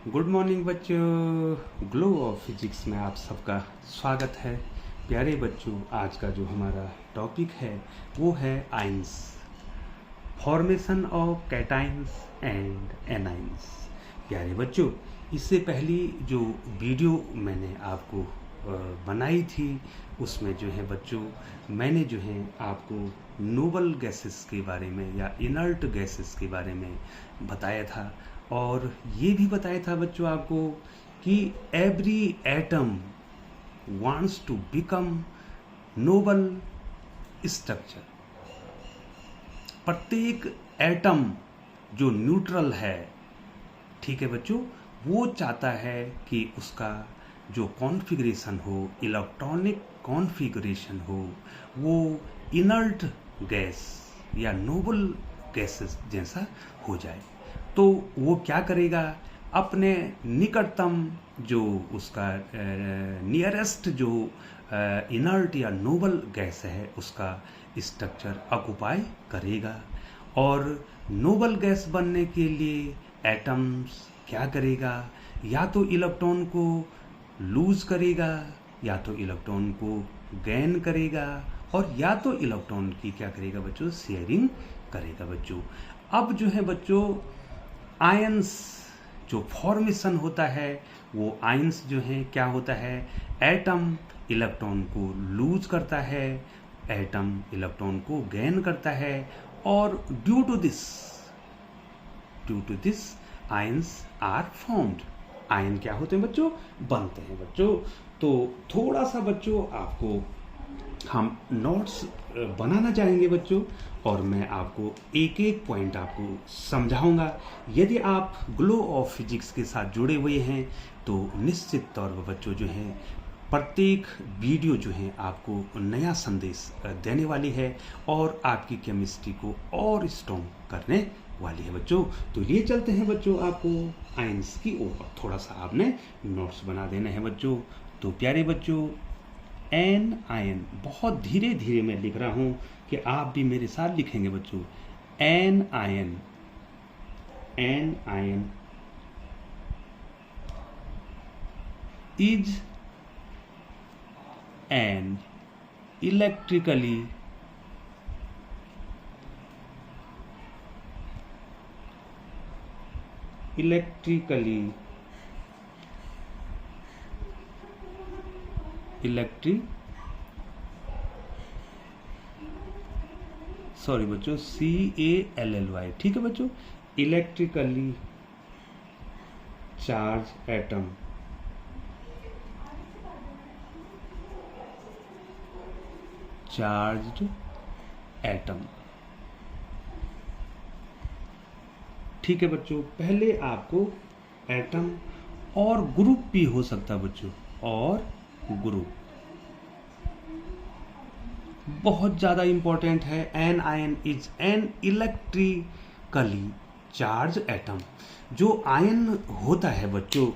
Good morning बच्चों, glow of physics में आप सबका स्वागत है। प्यारे बच्चों, आज का जो हमारा टॉपिक है वो है ions, formation of cations and anions. प्यारे बच्चों, इससे पहली जो वीडियो मैंने आपको बनाई थी उसमें जो है बच्चों मैंने जो है आपको नोबल गैसेस के बारे में या इनर्ट गैसेस के बारे में बताया था, और ये भी बताया था बच्चों आपको कि every atom wants to become noble structure. प्रत्येक एटम जो न्यूट्रल है, ठीक है बच्चों, वो चाहता है कि उसका जो कॉन्फ़िगरेशन हो, इलेक्ट्रॉनिक कॉन्फ़िगरेशन हो, वो इनर्ट गैस या नोबल गैसेस जैसा हो जाए। तो वो क्या करेगा, अपने निकटतम जो उसका नियरेस्ट जो इनर्ट या नोबल गैस है उसका स्ट्रक्चर ऑक्युपाई करेगा। और नोबल गैस बनने के लिए एटम्स क्या करेगा, या तो इलेक्ट्रॉन को लूज करेगा या तो इलेक्ट्रॉन को गेन करेगा, और या तो इलेक्ट्रॉन की क्या करेगा बच्चों, शेयरिंग करेगा बच्चों। अब जो है बच्चों आयंस जो फॉर्मेशन होता है वो आयंस जो है क्या होता है, एटम इलेक्ट्रॉन को लूज करता है, एटम इलेक्ट्रॉन को गेन करता है, और due to this ions are formed. Ion क्या होते हैं बच्चों, बनते हैं बच्चों। तो थोड़ा सा बच्चों आपको हम नोट्स बनाना चाहेंगे बच्चों, और मैं आपको एक एक पॉइंट आपको समझाऊंगा। यदि आप ग्लो ऑफ फिजिक्स के साथ जुड़े हुए हैं तो निश्चित तौर पर बच्चों जो है प्रत्येक वीडियो जो है आपको नया संदेश देने वाली है और आपकी केमिस्ट्री को और स्ट्रॉन्ग करने वाली है बच्चों। तो ये चलते हैं बच्चों आपको आयंस की ओर, थोड़ा सा आपने नोट्स बना देना है बच्चों। तो प्यारे बच्चों, एन आयन, बहुत धीरे धीरे मैं लिख रहा हूं कि आप भी मेरे साथ लिखेंगे बच्चों। An ion is an electrically sorry बच्चों, CALLY, ठीक है बच्चों, electrically charge atom. Charged atom, ठीक है बच्चों। पहले आपको एटम और ग्रुप भी हो सकता है बच्चों, और ग्रुप बहुत ज़्यादा इंपॉर्टेंट है। An ion is an electrically charge atom. जो आयन होता है बच्चों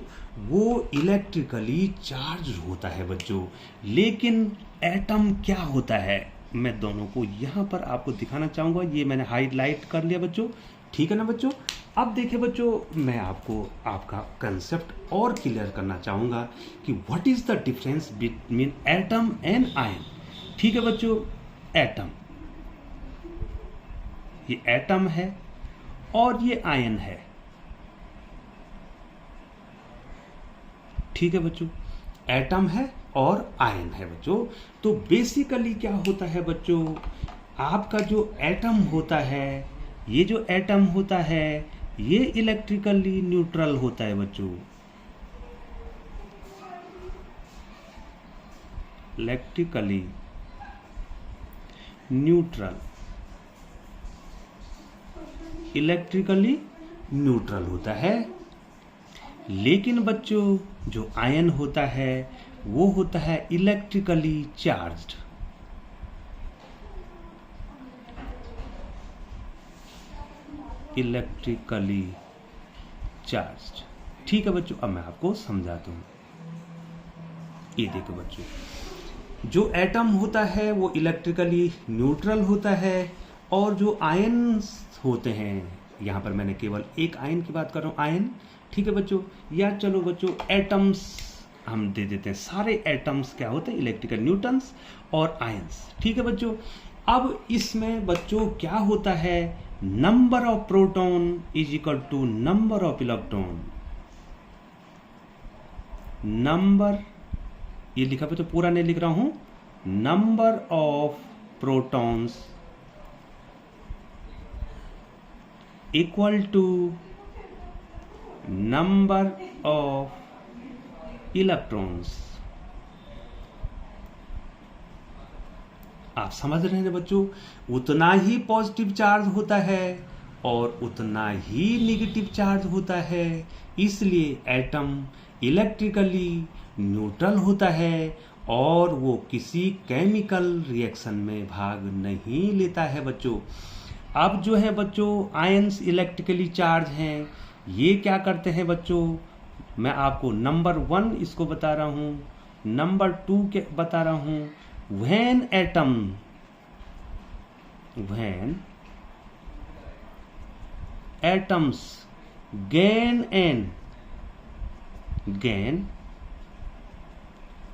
वो इलेक्ट्रिकली चार्ज होता है बच्चों, लेकिन एटम क्या होता है, मैं दोनों को यहाँ पर आपको दिखाना चाहूँगा। ये मैंने हाईलाइट कर लिया बच्चों, ठीक है ना बच्चों। अब देखिए बच्चों, मैं आपको आपका कंसेप्ट और क्लियर करना चाहूँगा कि what is the difference between atom and ion. ठीक है बच्चों, एटम, ये एटम है और ये आयन है, ठीक है बच्चों, एटम है और आयन है बच्चों। तो बेसिकली क्या होता है बच्चों, आपका जो एटम होता है, ये जो एटम होता है ये इलेक्ट्रिकली न्यूट्रल होता है बच्चों, इलेक्ट्रिकली न्यूट्रल होता है। लेकिन बच्चों जो आयन होता है वो होता है इलेक्ट्रिकली चार्ज्ड। ठीक है बच्चों, अब मैं आपको समझाता हूं। ये देखो बच्चों, जो एटम होता है वो इलेक्ट्रिकली न्यूट्रल होता है, और जो आयन्स होते हैं यहाँ पर मैंने केवल एक आयन की बात कर रहा हूँ, आयन, ठीक है बच्चों। या चलो बच्चों एटम्स हम दे देते हैं, सारे एटम्स क्या होते हैं, इलेक्ट्रिकल न्यूटन्स और आयंस, ठीक है बच्चों। अब इसमें बच्चों क्या होता है, number of proton is equal to number of electron. Number, ये लिखा पे तो पूरा नहीं लिख रहा हूं, number of protons equal to number of electrons. आप समझ रहे हैं बच्चों, उतना ही पॉजिटिव चार्ज होता है और उतना ही नेगेटिव चार्ज होता है, इसलिए एटम इलेक्ट्रिकली न्यूट्रल होता है और वो किसी केमिकल रिएक्शन में भाग नहीं लेता है बच्चों। अब जो है बच्चों आयंस इलेक्ट्रिकली चार्ज हैं, ये क्या करते हैं बच्चों, मैं आपको नंबर 1 इसको बता रहा हूं, नंबर 2 के बता रहा हूं। when atoms gain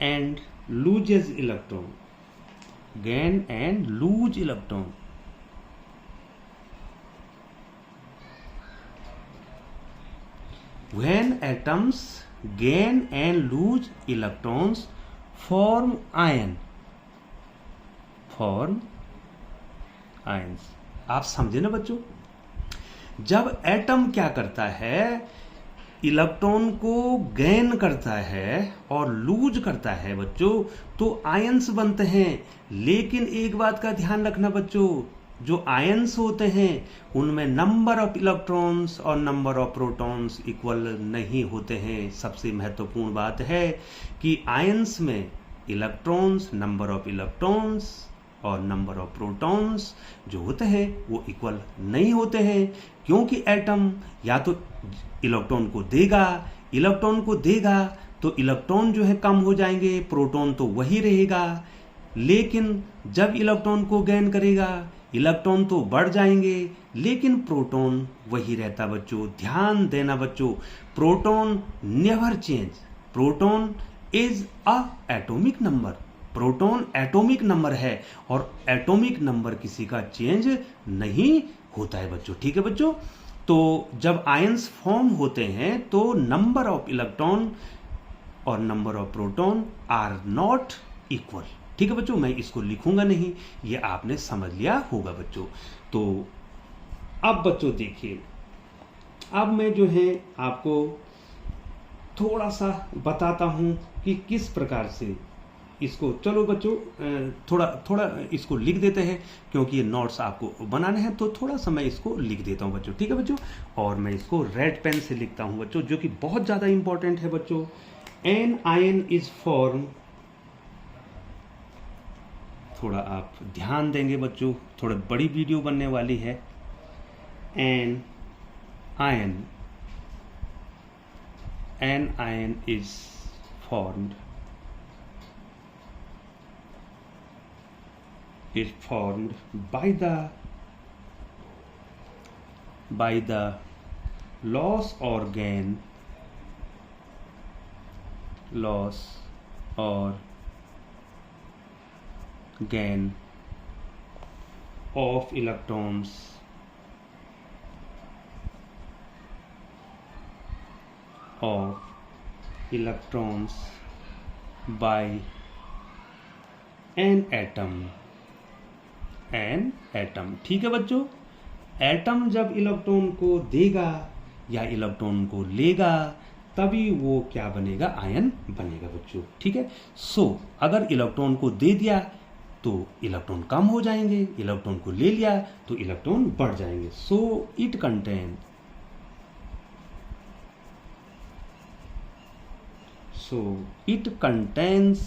and loses electron, gain and lose electron, when atoms gain and lose electrons form ions. आप समझे ना बच्चों, जब एटम क्या करता है, इलेक्ट्रॉन को गेन करता है और लूज करता है बच्चों, तो आयंस बनते हैं। लेकिन एक बात का ध्यान रखना बच्चों, जो आयंस होते हैं उनमें नंबर ऑफ इलेक्ट्रॉन्स और नंबर ऑफ प्रोटॉन्स इक्वल नहीं होते हैं। सबसे महत्वपूर्ण बात है कि आयंस में इलेक्ट्रॉन्स, नंबर ऑफ इलेक्ट्रॉन्स और नंबर ऑफ प्रोटॉन्स जो होते हैं वो इक्वल नहीं होते हैं, क्योंकि एटम या तो इलेक्ट्रॉन को देगा तो इलेक्ट्रॉन जो है कम हो जाएंगे, प्रोटॉन तो वही रहेगा। लेकिन जब इलेक्ट्रॉन को गेन करेगा, इलेक्ट्रॉन तो बढ़ जाएंगे लेकिन प्रोटॉन वही रहता बच्चों। ध्यान देना बच्चों, proton never change, proton is a atomic number, proton atomic number है और एटॉमिक नंबर किसी का चेंज नहीं होता है बच्चों, ठीक है बच्चों। तो जब आयंस फॉर्म होते हैं तो नंबर ऑफ इलेक्ट्रॉन और number of proton are not equal, ठीक है बच्चों। मैं इसको लिखूंगा नहीं, ये आपने समझ लिया होगा बच्चों। तो अब बच्चों देखिए, अब मैं जो है आपको थोड़ा सा बताता हूं कि किस प्रकार से इसको, चलो बच्चों थोड़ा इसको लिख देते हैं, क्योंकि ये नोट्स आपको बनाने हैं, तो थोड़ा सा मैं इसको लिख देता हूं बच्चों, ठीक है बच्चों। और मैं इसको रेड पेन से लिखता हूं बच्चों, जो कि बहुत ज़्यादा इंपॉर्टेंट है बच्चों। एन आयन इज फॉर्म, थोड़ा आप ध्यान देंगे बच्चों, थोड़ा बड़ी वीडियो बनने वाली है। An ion is formed by the loss or gain of electrons by an atom, ठीक है बच्चों। एटम जब इलेक्ट्रॉन को देगा या इलेक्ट्रॉन को लेगा तभी वो क्या बनेगा, आयन बनेगा बच्चों, ठीक है। सो अगर इलेक्ट्रॉन को दे दिया तो इलेक्ट्रॉन कम हो जाएंगे, इलेक्ट्रॉन को ले लिया तो इलेक्ट्रॉन बढ़ जाएंगे। So it contains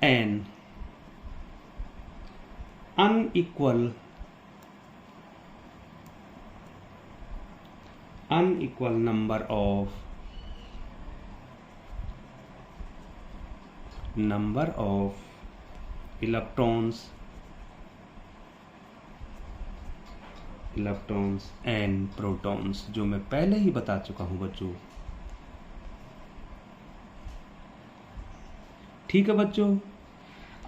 an unequal number of electrons electrons and protons, जो मैं पहले ही बता चुका हूं बच्चों। ठीक है बच्चों,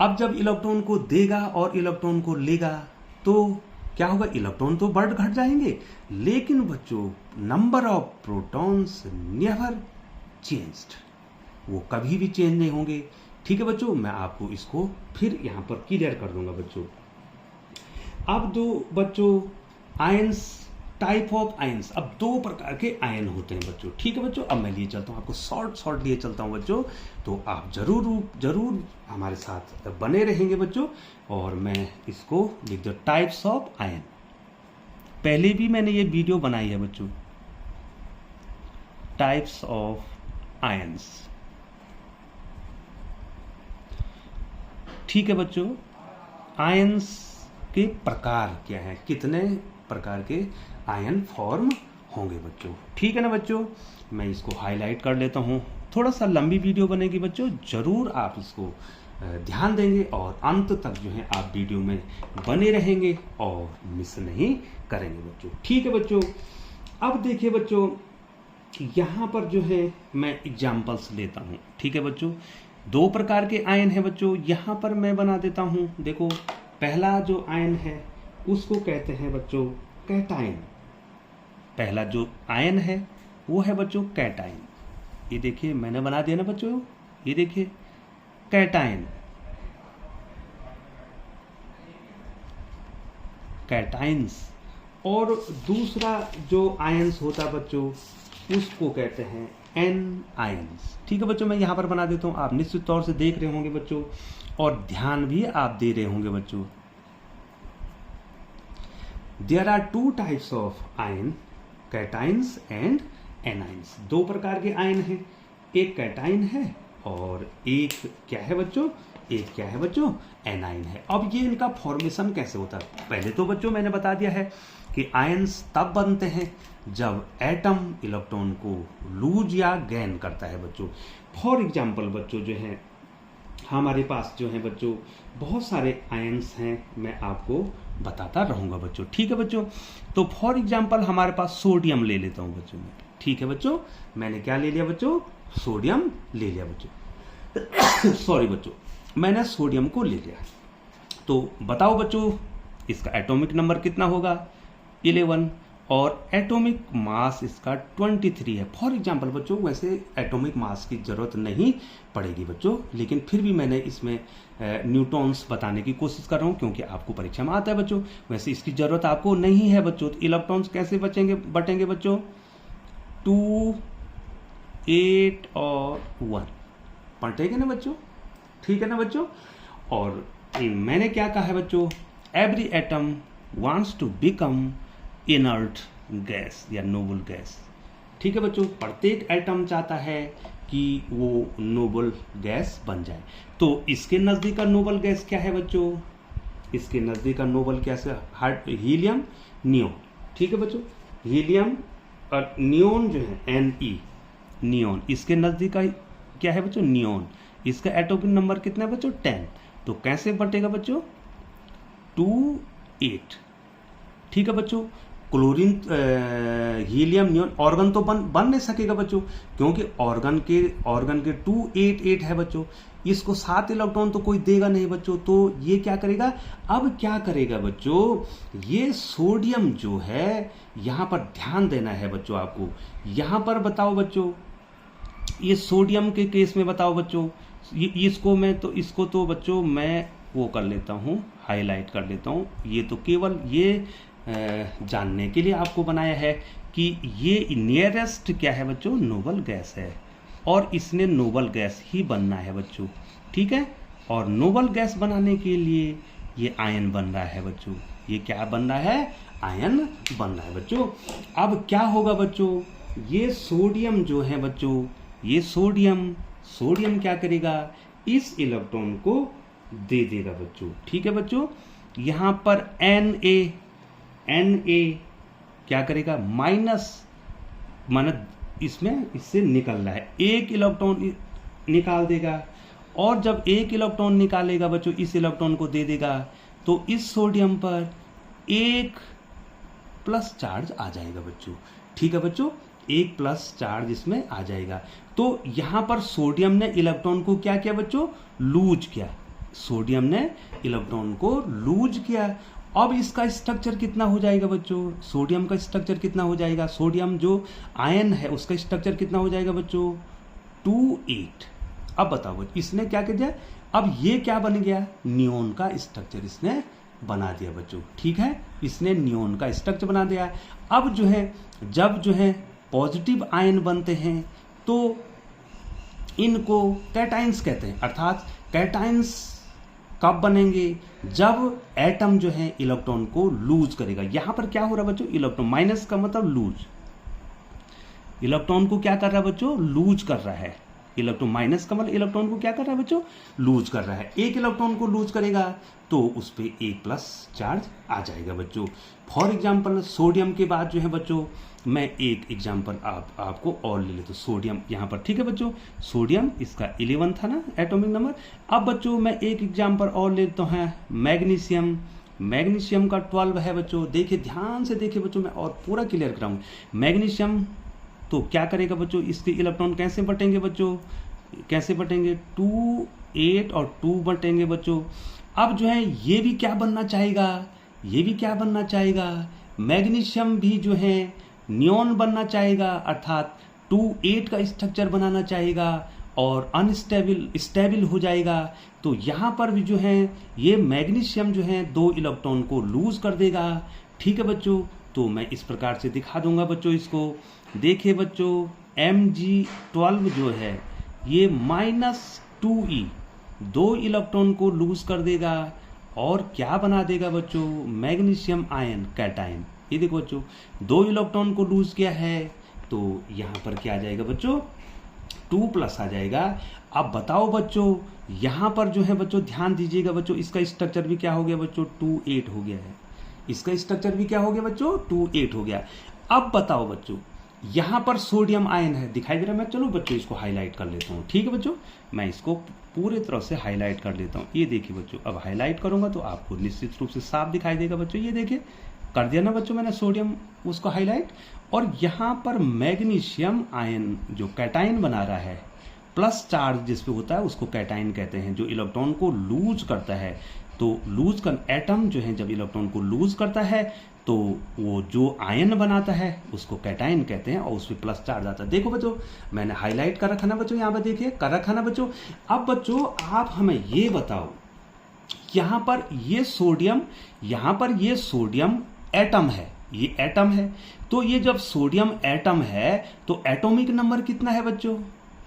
अब जब इलेक्ट्रॉन को देगा और इलेक्ट्रॉन को लेगा तो क्या होगा, इलेक्ट्रॉन तो बढ़ घट जाएंगे, लेकिन बच्चों number of protons never changed, वो कभी भी चेंज नहीं होंगे। ठीक है बच्चों, मैं आपको इसको फिर यहां पर क्लियर कर दूंगा बच्चों। अब दो बच्चों आयंस, टाइप ऑफ आयंस, अब दो प्रकार के आयन होते हैं बच्चों। ठीक है बच्चों, अब मैं लिए चलता हूं आपको शॉर्ट लिए चलता हूं बच्चों, तो आप जरूर हमारे साथ बने रहेंगे बच्चों। और मैं इसको लिख दो टाइप्स ऑफ आयन, पहले भी मैंने ये वीडियो बनाई है बच्चों, टाइप्स ऑफ आयंस। ठीक है बच्चों, आयंस के प्रकार क्या है, कितने प्रकार के आयन फॉर्म होंगे बच्चों। ठीक है ना बच्चों, मैं इसको हाईलाइट कर लेता हूं, थोड़ा सा लंबी वीडियो बनेगी बच्चों, जरूर आप इसको ध्यान देंगे और अंत तक जो है आप वीडियो में बने रहेंगे और मिस नहीं करेंगे बच्चों। ठीक है बच्चों, अब देखिए बच्चों यहां पर जो है मैं एग्जाम्पल्स लेता हूं। ठीक है बच्चों, दो प्रकार के आयन है बच्चों, यहां पर मैं बना देता हूं। देखो पहला जो आयन है उसको कहते हैं बच्चों कैटायन, पहला जो आयन है वो है बच्चों कैटायन। ये देखिए मैंने बना दिया ना बच्चों, ये देखिए कैटायन, कैटायंस। और दूसरा जो आयंस होता है बच्चों उसको कहते हैं एन आयंस। ठीक है बच्चों, मैं यहां पर बना देता हूं, आप निश्चित तौर से देख रहे होंगे बच्चों और ध्यान भी आप दे रहे होंगे बच्चों। There are two types of ion, cations and anions. दो प्रकार के आयन हैं, एक कैटायन है और एक क्या है बच्चों, एक क्या है बच्चों, एनायन है। अब ये इनका फॉर्मेशन कैसे होता है, पहले तो बच्चों मैंने बता दिया है कि आयंस तब बनते हैं जब एटम इलेक्ट्रॉन को लूज या गेन करता है बच्चों। फॉर एग्जाम्पल बच्चों जो है हमारे पास जो है बच्चों बहुत सारे आयंस हैं, मैं आपको बताता रहूंगा बच्चों। ठीक है बच्चों, तो फॉर एग्जाम्पल हमारे पास सोडियम ले लेता हूं बच्चों मैं। ठीक है बच्चों, मैंने क्या ले लिया बच्चों, सोडियम ले लिया बच्चों सॉरी बच्चों, मैंने सोडियम को ले लिया। तो बताओ बच्चों इसका एटॉमिक नंबर कितना होगा, 11, और एटॉमिक मास इसका 23 है। फॉर एग्जांपल बच्चों वैसे एटॉमिक मास की जरूरत नहीं पड़ेगी बच्चों, लेकिन फिर भी मैंने इसमें न्यूटॉन्स बताने की कोशिश कर रहा हूं क्योंकि आपको परीक्षा में आता है बच्चों। वैसे इसकी जरूरत आपको नहीं है बच्चों। तो इलेक्ट्रॉन्स कैसे बटेंगे बच्चों, 2, 8 और 1 बटेंगे ना बच्चों। ठीक है ना बच्चों, और मैंने क्या कहा है बच्चों, every atom wants to become inert gas या नोबल गैस। ठीक है बच्चों, प्रत्येक एटम चाहता है कि वो नोबल गैस बन जाए। तो इसके नजदीक का नोबल गैस क्या है बच्चों, इसके नजदीक का नोबल गैस है हीलियम नियोन। ठीक है बच्चों, हीलियम और नियोन जो है Ne, नियोन, इसके नजदीक का क्या है बच्चों, नियोन। इसका एटॉमिक नंबर कितना है बच्चों, 10। तो कैसे बटेगा बच्चों, 2, 8। ठीक है बच्चों, क्लोरीन हीलियम नियोन ऑर्गन तो बन नहीं सकेगा बच्चों, क्योंकि ऑर्गन के 2, 8, 8 है बच्चों। इसको 7 इलेक्ट्रॉन तो कोई देगा नहीं बच्चों, तो ये क्या करेगा, अब क्या करेगा बच्चों, ये सोडियम जो है यहां पर ध्यान देना है बच्चों आपको। यहां पर बताओ बच्चों, ये सोडियम के केस में बताओ बच्चों, इसको तो बच्चों मैं वो कर लेता हूं, हाईलाइट कर लेता हूं। ये तो केवल ये जानने के लिए आपको बनाया है कि ये नियरेस्ट क्या है बच्चों, नोबल गैस है, और इसने नोबल गैस ही बनना है बच्चों। ठीक है, और नोबल गैस बनाने के लिए ये आयन बन रहा है बच्चों। ये क्या बन रहा है, आयन बन रहा है बच्चों। अब क्या होगा बच्चों, ये सोडियम जो है बच्चों, ये सोडियम क्या करेगा, इस इलेक्ट्रॉन को दे देगा बच्चों। ठीक है बच्चों, यहां पर Na क्या करेगा, माइनस, माना इससे निकल रहा है, एक इलेक्ट्रॉन निकाल देगा, और जब एक इलेक्ट्रॉन निकालेगा बच्चों इस इलेक्ट्रॉन को दे देगा, तो इस सोडियम पर 1 प्लस चार्ज आ जाएगा बच्चों। ठीक है बच्चों, एक प्लस चार्ज इसमें आ जाएगा। तो यहाँ पर सोडियम ने इलेक्ट्रॉन को क्या किया बच्चों, लूज किया। सोडियम ने इलेक्ट्रॉन को लूज किया। अब इसका स्ट्रक्चर कितना हो जाएगा बच्चों, सोडियम का स्ट्रक्चर कितना हो जाएगा, सोडियम जो आयन है उसका स्ट्रक्चर कितना हो जाएगा बच्चों, 2,8। अब बताओ बच्चों, इसने क्या कर दिया, अब ये क्या बन गया, नियोन का स्ट्रक्चर इसने बना दिया बच्चों। ठीक है, इसने नियोन का स्ट्रक्चर बना दिया। अब जो है, जब जो है पॉजिटिव आयन बनते हैं तो इनको कैटाइंस कहते हैं। अर्थात कैटाइंस कब बनेंगे, जब एटम जो है इलेक्ट्रॉन को लूज करेगा। यहां पर क्या हो रहा है बच्चों, इलेक्ट्रॉन, माइनस का मतलब लूज, इलेक्ट्रॉन को क्या कर रहा है बच्चों, लूज कर रहा है। इलेक्ट्रॉन, माइनस का मतलब इलेक्ट्रॉन को क्या कर रहा है बच्चों, लूज कर रहा है। एक इलेक्ट्रॉन को लूज करेगा तो उस पर एक प्लस चार्ज आ जाएगा बच्चों। फॉर एग्जाम्पल सोडियम के बाद जो है बच्चों, मैं एक एग्जाम्पल आपको और ले लेता हूँ। सोडियम यहाँ पर, ठीक है बच्चों, सोडियम इसका 11 था ना एटॉमिक नंबर। अब बच्चों मैं एक एग्जाम्पल और ले लेता हूँ, मैग्नीशियम। मैग्नीशियम का 12 है बच्चों। देखिए ध्यान से देखिए बच्चों, मैं और पूरा क्लियर कराऊँ। मैग्नीशियम तो क्या करेगा बच्चों, इसके इलेक्ट्रॉन कैसे बटेंगे बच्चों, कैसे बटेंगे, 2, 8 और 2 बटेंगे बच्चों। अब जो है ये भी क्या बनना चाहेगा, ये भी क्या बनना चाहेगा, मैग्नीशियम भी जो है नियोन बनना चाहेगा। अर्थात 2, 8 का स्ट्रक्चर बनाना चाहेगा और स्टेबल हो जाएगा। तो यहाँ पर भी जो है ये मैग्नीशियम जो है 2 इलेक्ट्रॉन को लूज कर देगा। ठीक है बच्चों, तो मैं इस प्रकार से दिखा दूंगा बच्चों इसको। देखिए बच्चों, Mg12 जो है ये -2e 2 इलेक्ट्रॉन को लूज कर देगा और क्या बना देगा बच्चों, मैग्नीशियम आयन कैटायन। ये देखो बच्चों, 2 इलेक्ट्रॉन को लूज किया है तो यहाँ पर क्या आ जाएगा बच्चों, 2+ आ जाएगा। अब बताओ बच्चों, यहाँ पर जो है बच्चों ध्यान दीजिएगा बच्चों, इसका स्ट्रक्चर भी क्या हो गया बच्चों, 2,8 हो गया है। इसका स्ट्रक्चर भी क्या हो गया बच्चों, 2,8 हो गया। अब बताओ बच्चों, यहाँ पर सोडियम आयन है, दिखाई दे रहा है। मैं चलो बच्चों इसको हाईलाइट कर लेता हूँ। ठीक है बच्चों, मैं इसको पूरी तरह से हाईलाइट कर लेता हूँ। ये देखिए बच्चों, अब हाईलाइट करूंगा तो आपको निश्चित रूप से साफ दिखाई देगा बच्चों। ये देखिए, कर दिया ना बच्चों मैंने सोडियम उसको हाईलाइट। और यहाँ पर मैग्नीशियम आयन जो कैटाइन बना रहा है, प्लस चार्ज जिस पे होता है उसको कैटाइन कहते हैं, जो इलेक्ट्रॉन को लूज करता है। तो लूज कर एटम जो है जब इलेक्ट्रॉन को लूज करता है तो वो जो आयन बनाता है उसको कैटाइन कहते हैं और उस पर प्लस चार्ज आता है। देखो बच्चों, मैंने हाईलाइट कर रखा ना बच्चों, यहाँ पर देखिए कर रखा ना बच्चों। अब बच्चों आप हमें ये बताओ, यहाँ पर ये सोडियम, यहाँ पर ये सोडियम एटम है, ये एटम है। तो ये जब सोडियम एटम है तो एटॉमिक नंबर कितना है बच्चों,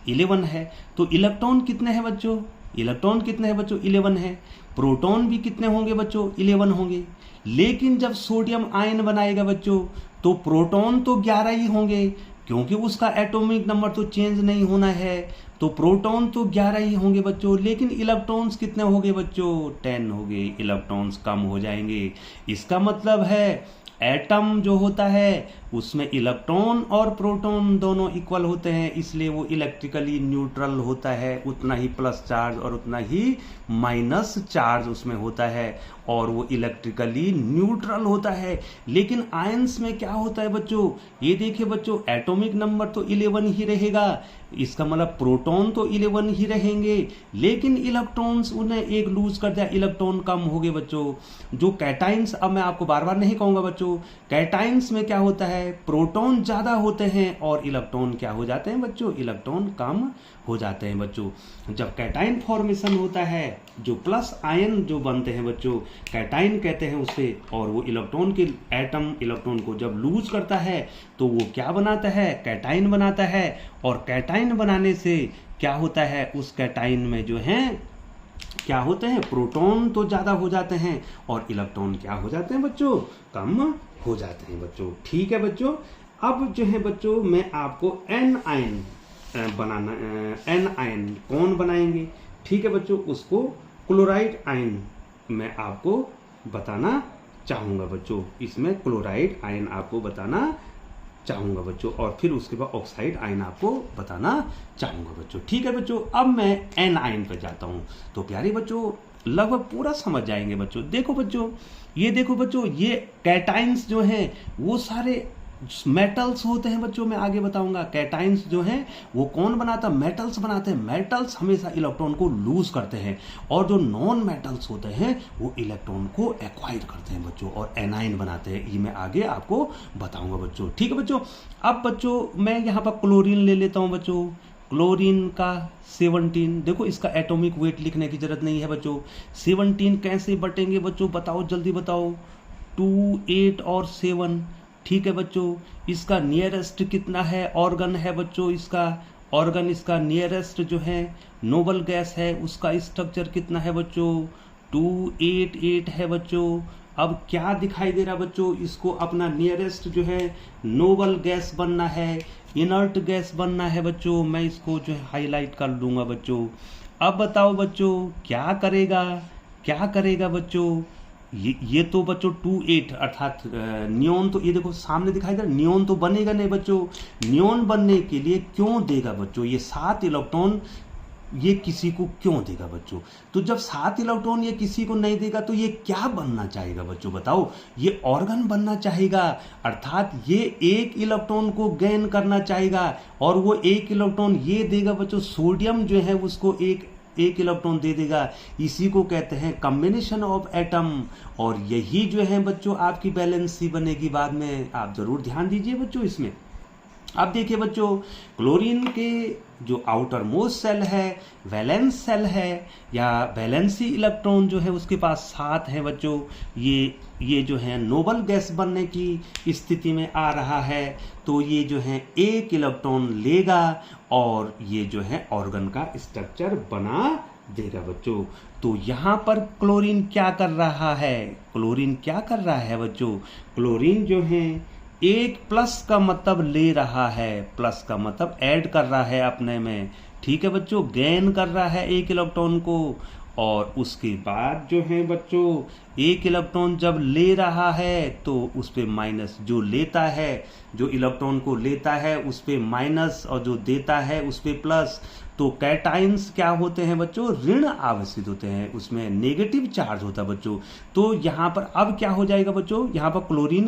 11 है। तो इलेक्ट्रॉन कितने हैं बच्चों, इलेक्ट्रॉन कितने हैं बच्चों, 11 है। प्रोटॉन भी कितने होंगे बच्चों, 11 होंगे। लेकिन जब सोडियम आयन बनाएगा बच्चों तो प्रोटॉन तो 11 ही होंगे, क्योंकि उसका एटॉमिक नंबर तो चेंज नहीं होना है। तो प्रोटॉन तो 11 ही होंगे बच्चों, लेकिन इलेक्ट्रॉन्स कितने होंगे बच्चों, 10 होंगे। इलेक्ट्रॉन्स कम हो जाएंगे। इसका मतलब है एटम जो होता है उसमें इलेक्ट्रॉन और प्रोटॉन दोनों इक्वल होते हैं, इसलिए वो इलेक्ट्रिकली न्यूट्रल होता है। उतना ही प्लस चार्ज और उतना ही माइनस चार्ज उसमें होता है और वो इलेक्ट्रिकली न्यूट्रल होता है। लेकिन आयंस में क्या होता है बच्चों, ये देखिए बच्चों, एटॉमिक नंबर तो 11 ही रहेगा। इसका मतलब प्रोटॉन तो 11 ही रहेंगे, लेकिन इलेक्ट्रॉन्स उन्हें एक लूज कर दिया, इलेक्ट्रॉन कम हो गए बच्चों। जो कैटाइंस, अब मैं आपको बार बार नहीं कहूंगा बच्चों, कैटाइंस में क्या होता है, प्रोटॉन ज्यादा होते हैं और इलेक्ट्रॉन क्या हो जाते हैं बच्चों, इलेक्ट्रॉन कम हो जाते हैं बच्चों। जब कैटाइन फॉर्मेशन होता है, जो प्लस आयन जो बनते हैं बच्चों, कैटाइन कहते हैं उसे। और वो इलेक्ट्रॉन के एटम इलेक्ट्रॉन को जब लूज करता है तो वो क्या बनाता है, कैटाइन बनाता है। और कैटाइन बनाने से क्या होता है, उस कैटाइन में जो है क्या होते हैं, प्रोटॉन तो ज्यादा हो जाते हैं और इलेक्ट्रॉन क्या हो जाते हैं बच्चों, कम हो जाते हैं बच्चों। ठीक है बच्चों, अब जो है बच्चों मैं आपको an ion banana, an ion कौन बनाएंगे, ठीक है बच्चों, उसको क्लोराइड आयन मैं आपको बताना चाहूंगा बच्चों। इसमें क्लोराइड आयन आपको बताना चाहूंगा बच्चों, और फिर उसके बाद ऑक्साइड आयन आपको बताना चाहूंगा बच्चों। ठीक है बच्चों, अब मैं एन आयन पर जाता हूं। तो प्यारे बच्चों, लगभग पूरा समझ जाएंगे बच्चों। देखो बच्चों, ये देखो बच्चों, ये कैटाइंस जो हैं वो सारे मेटल्स होते हैं बच्चों। मैं आगे बताऊंगा कैटाइंस जो हैं वो कौन बनाता है, मेटल्स बनाते हैं। मेटल्स हमेशा इलेक्ट्रॉन को लूज करते हैं, और जो नॉन मेटल्स होते हैं वो इलेक्ट्रॉन को एक्वायर करते हैं बच्चों, और एनाइन बनाते हैं। ये मैं आगे आपको बताऊंगा बच्चों, ठीक है बच्चों। अब बच्चों मैं यहाँ पर क्लोरीन ले लेता हूँ बच्चों। क्लोरीन का 17, देखो इसका एटॉमिक वेट लिखने की जरूरत नहीं है बच्चों। 17 कैसे बटेंगे बच्चों, बताओ जल्दी बताओ। 2, 8 और 7, ठीक है बच्चों। इसका नियरेस्ट कितना है, ऑर्गन है बच्चों इसका, ऑर्गन इसका नियरेस्ट जो है नोबल गैस है, उसका स्ट्रक्चर कितना है बच्चों, 288 है बच्चों। अब क्या दिखाई दे रहा बच्चों, इसको अपना नियरेस्ट जो है नोबल गैस बनना है, इनर्ट गैस बनना है बच्चों। मैं इसको जो है हाईलाइट कर दूंगा बच्चों। अब बताओ बच्चों क्या करेगा, क्या करेगा बच्चों। ये तो बच्चों 28 अर्थात नियोन, तो ये देखो सामने दिखाई दे रहा है, नियोन तो बनेगा नहीं बच्चों। नियोन बनने के लिए क्यों देगा बच्चों ये 7 इलेक्ट्रॉन, ये किसी को क्यों देगा बच्चों। तो जब 7 इलेक्ट्रॉन ये किसी को नहीं देगा तो ये क्या बनना चाहेगा बच्चों, बताओ। ये ऑर्गन बनना चाहेगा, अर्थात ये एक इलेक्ट्रॉन को गेन करना चाहेगा, और वो एक इलेक्ट्रॉन ये देगा बच्चों। सोडियम जो है उसको एक इलेक्ट्रॉन दे देगा। इसी को कहते हैं कॉम्बिनेशन ऑफ एटम, और यही जो है बच्चों आपकी बैलेंसी बनेगी बाद में। आप जरूर ध्यान दीजिए बच्चों इसमें। अब देखिए बच्चों, क्लोरीन के जो आउटर मोस्ट सेल है, वैलेंस सेल है, या वैलेंसी इलेक्ट्रॉन जो है उसके पास 7 है बच्चों। ये जो है नोबल गैस बनने की स्थिति में आ रहा है, तो ये जो है एक इलेक्ट्रॉन लेगा और ये जो है ऑर्गन का स्ट्रक्चर बना देगा बच्चों। तो यहाँ पर क्लोरीन क्या कर रहा है, क्लोरीन क्या कर रहा है बच्चों। क्लोरीन जो है एक प्लस का मतलब ले रहा है, प्लस का मतलब ऐड कर रहा है अपने में, ठीक है बच्चों। गेन कर रहा है एक इलेक्ट्रॉन को, और उसके बाद जो है बच्चों एक इलेक्ट्रॉन जब ले रहा है तो उस पे माइनस, जो लेता है, जो इलेक्ट्रॉन को लेता है उस पे माइनस, और जो देता है उस पे प्लस। तो कैटाइंस क्या होते हैं बच्चों, ऋण आवेशित होते हैं, उसमें नेगेटिव चार्ज होता है बच्चों। तो यहाँ पर अब क्या हो जाएगा बच्चों, यहाँ पर क्लोरीन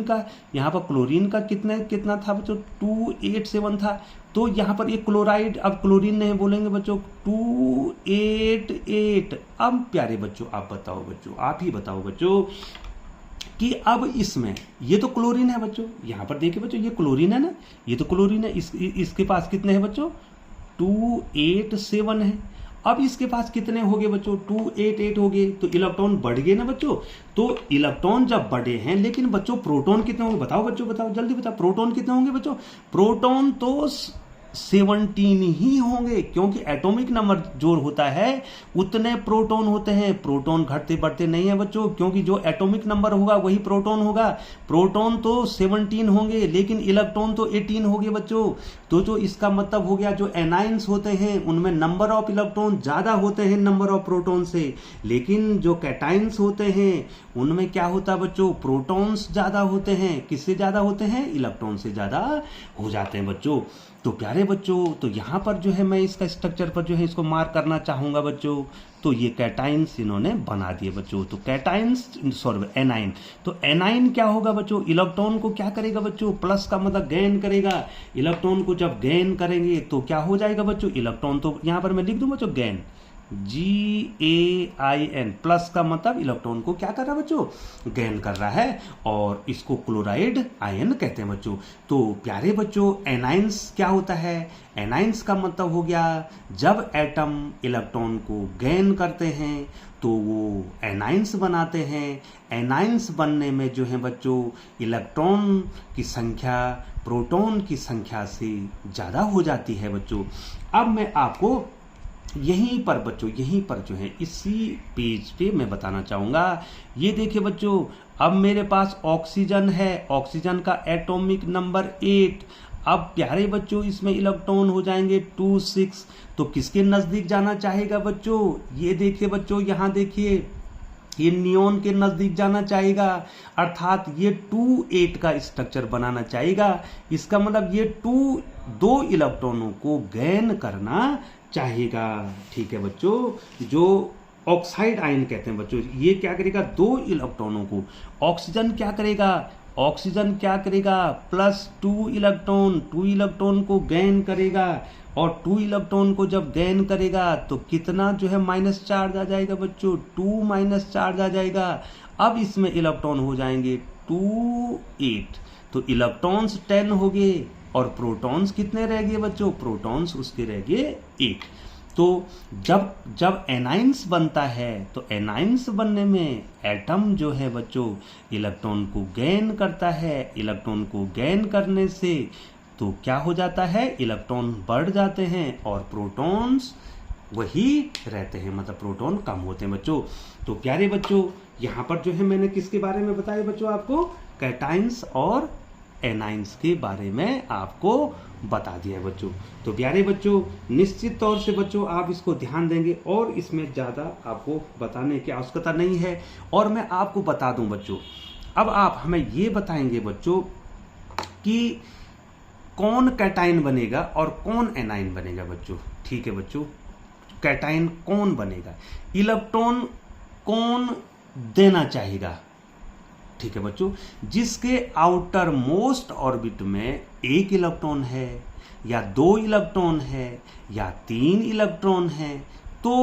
का कितना था बच्चों, 287 था। तो यहाँ पर ये क्लोराइड, अब क्लोरीन नहीं बोलेंगे बच्चों, 288। अब प्यारे बच्चों आप बताओ बच्चों, आप ही बताओ बच्चों कि अब इसमें ये तो क्लोरीन है बच्चों, यहाँ पर देखिए बच्चों ये क्लोरीन है ना, ये तो क्लोरीन है। इसके पास कितने हैं बच्चों, 287 है। अब इसके पास कितने हो गए बच्चों, 288 हो गए। तो इलेक्ट्रॉन बढ़ गए ना बच्चों। तो इलेक्ट्रॉन जब बढ़े हैं, लेकिन बच्चों प्रोटॉन कितने होंगे, बताओ बच्चों, बताओ जल्दी बताओ, प्रोटॉन कितने होंगे बच्चों। प्रोटॉन तो 17 ही होंगे, क्योंकि एटॉमिक नंबर जो होता है उतने प्रोटॉन होते हैं। प्रोटॉन घटते बढ़ते नहीं है बच्चों, क्योंकि जो एटॉमिक नंबर होगा वही प्रोटॉन होगा। प्रोटॉन तो 17 होंगे, लेकिन इलेक्ट्रॉन तो 18 होंगे बच्चों। तो जो इसका मतलब हो गया, जो एनाइंस होते हैं उनमें नंबर ऑफ इलेक्ट्रॉन ज्यादा होते हैं नंबर ऑफ प्रोटॉन से, लेकिन जो कैटाइंस होते हैं उनमें क्या होता है बच्चों, प्रोटॉन्स ज्यादा होते हैं। किससे ज्यादा होते हैं, इलेक्ट्रॉन से ज्यादा हो जाते हैं बच्चों। तो प्यारे बच्चों, तो यहाँ पर जो है मैं इसका स्ट्रक्चर पर जो है इसको मार्क करना चाहूंगा बच्चों। तो ये कैटाइंस इन्होंने बना दिए बच्चों। तो कैटाइंस, सॉरी एनाइन, तो एनाइन क्या होगा बच्चों, इलेक्ट्रॉन को क्या करेगा बच्चों, प्लस का मतलब गेन करेगा। इलेक्ट्रॉन को जब गेन करेंगे तो क्या हो जाएगा बच्चों, इलेक्ट्रॉन तो यहाँ पर मैं लिख दूं बच्चों गेन, GAIN, प्लस का मतलब इलेक्ट्रॉन को क्या कर रहा है बच्चों, गेन कर रहा है, और इसको क्लोराइड आयन कहते हैं बच्चों। तो प्यारे बच्चों, एनाइंस क्या होता है, एनाइंस का मतलब हो गया जब एटम इलेक्ट्रॉन को गेन करते हैं तो वो एनाइंस बनाते हैं। एनाइंस बनने में जो है बच्चों इलेक्ट्रॉन की संख्या प्रोटॉन की संख्या से ज़्यादा हो जाती है बच्चों। अब मैं आपको यहीं पर बच्चों, यहीं पर जो है इसी पेज पे मैं बताना चाहूँगा। ये देखिए बच्चों, अब मेरे पास ऑक्सीजन है, ऑक्सीजन का एटॉमिक नंबर 8। अब प्यारे बच्चों इसमें इलेक्ट्रॉन हो जाएंगे 26। तो किसके नज़दीक जाना चाहेगा बच्चों, ये देखिए बच्चों, यहाँ देखिए ये नियोन के नज़दीक जाना चाहेगा, अर्थात ये 28 का स्ट्रक्चर बनाना चाहेगा। इसका मतलब ये 2 इलेक्ट्रॉनों को गेन करना चाहेगा। ठीक है बच्चों, जो ऑक्साइड आयन कहते हैं बच्चों। ये क्या करेगा, 2 इलेक्ट्रॉनों को, ऑक्सीजन क्या करेगा, ऑक्सीजन क्या करेगा, +2 इलेक्ट्रॉन, 2 इलेक्ट्रॉन को गेन करेगा, और 2 इलेक्ट्रॉन को जब गेन करेगा तो कितना जो है माइनस चार्ज आ जाएगा बच्चों, 2 माइनस चार्ज आ जाएगा। अब इसमें इलेक्ट्रॉन हो जाएंगे 2 8, तो इलेक्ट्रॉन्स 10 हो गए, और प्रोटॉन्स कितने रह गए बच्चों, प्रोटॉन्स उसके रह गए 8। तो जब जब एनाइंस बनता है तो एनाइंस बनने में एटम जो है बच्चों इलेक्ट्रॉन को गेन करता है, इलेक्ट्रॉन को गेन करने से तो क्या हो जाता है, इलेक्ट्रॉन बढ़ जाते हैं और प्रोटॉन्स वही रहते हैं, मतलब प्रोटॉन कम होते हैं बच्चों। तो प्यारे बच्चों यहाँ पर जो है मैंने किसके बारे में बताया बच्चों, आपको कैटाइंस और एनाइंस के बारे में आपको बता दिया है बच्चों। तो प्यारे बच्चों निश्चित तौर से बच्चों आप इसको ध्यान देंगे और इसमें ज़्यादा आपको बताने की आवश्यकता नहीं है। और मैं आपको बता दूं बच्चों, अब आप हमें ये बताएंगे बच्चों कि कौन कैटाइन बनेगा और कौन एनाइन बनेगा बच्चों। ठीक है बच्चों, कैटाइन कौन बनेगा, इलेक्ट्रॉन कौन देना चाहेगा। ठीक है बच्चों, जिसके आउटर मोस्ट ऑर्बिट में 1 इलेक्ट्रॉन है या 2 इलेक्ट्रॉन है या 3 इलेक्ट्रॉन है, तो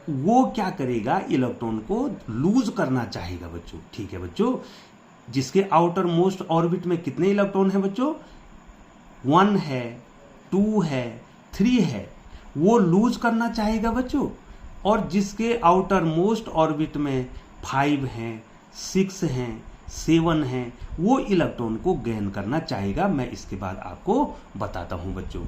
वो क्या करेगा, इलेक्ट्रॉन को लूज करना चाहेगा बच्चों। ठीक है बच्चों, जिसके आउटर मोस्ट ऑर्बिट में कितने इलेक्ट्रॉन है बच्चों, 1 है, 2 है, 3 है, वो लूज करना चाहेगा बच्चों। और जिसके आउटर मोस्ट ऑर्बिट में 5 हैं, 6 हैं, 7 हैं, वो इलेक्ट्रॉन को गेन करना चाहेगा। मैं इसके बाद आपको बताता हूं बच्चों।